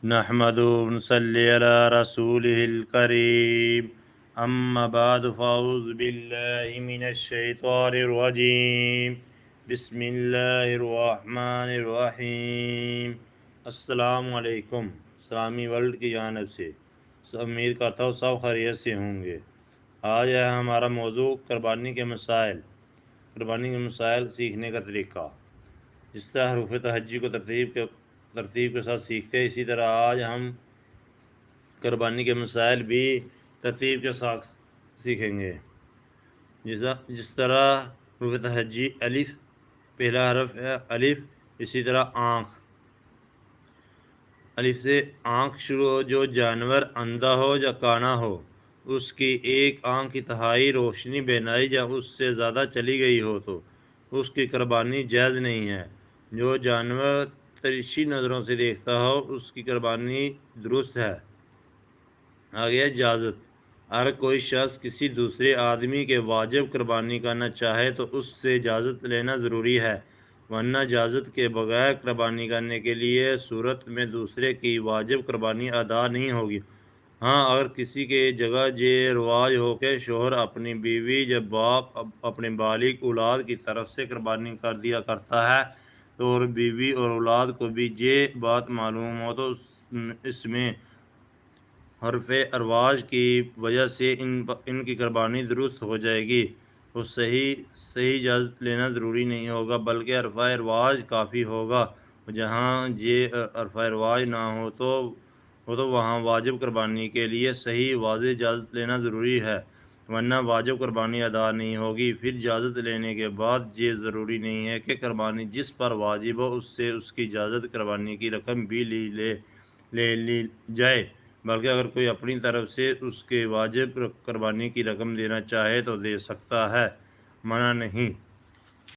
نحمدہ ونصلی علی رسولہ الکریم اما بعد فاعوذ باللہ من الشیطان الرجیم بسم اللہ الرحمن الرحیم۔ السلام علیکم۔ اسلامی ورلڈ کی جانب سے امید کرتا ہوں سب خیریت سے ہوں گے۔ آج ہے ہمارا موضوع قربانی کے مسائل۔ قربانی کے مسائل سیکھنے کا طریقہ۔ جس طرح حروف تہجی کو ترتیب کے ساتھ سیکھتے ہیں، اسی طرح آج ہم قربانی کے مسائل بھی ترتیب کے ساتھ سیکھیں گے۔ جس طرح حروف تہجی الف، پہلا حرف ہے الف، اسی طرح آنکھ، الف سے آنکھ شروع ہو۔ جو جانور اندھا ہو یا کانا ہو، اس کی ایک آنکھ کی تہائی روشنی بینائی یا اس سے زیادہ چلی گئی ہو تو اس کی قربانی جائز نہیں ہے۔ جو جانور ترشی نظروں سے دیکھتا ہو، اس کی قربانی درست ہے۔ آگے اجازت۔ اگر کوئی شخص کسی دوسرے آدمی کے واجب قربانی کرنا چاہے تو اس سے اجازت لینا ضروری ہے، ورنہ اجازت کے بغیر قربانی کرنے کے لیے صورت میں دوسرے کی واجب قربانی ادا نہیں ہوگی۔ ہاں، اگر کسی کے جگہ یہ رواج ہو کہ شوہر اپنی بیوی یا باپ اپنے بالغ اولاد کی طرف سے قربانی کر دیا کرتا ہے تو اور بیوی اور اولاد کو بھی یہ بات معلوم ہو تو اس میں حرف ارواج کی وجہ سے ان کی قربانی درست ہو جائے گی۔ تو صحیح اجازت لینا ضروری نہیں ہوگا، بلکہ حرف ارواج کافی ہوگا۔ جہاں یہ حرف ارواج نہ ہو تو وہاں واجب قربانی کے لیے صحیح واضح اجازت لینا ضروری ہے، ورنہ واجب قربانی ادا نہیں ہوگی۔ پھر اجازت لینے کے بعد یہ ضروری نہیں ہے کہ قربانی جس پر واجب ہو اس سے اس کی اجازت قربانی کی رقم بھی لے لی جائے، بلکہ اگر کوئی اپنی طرف سے اس کے واجب قربانی کی رقم دینا چاہے تو دے سکتا ہے، منع نہیں۔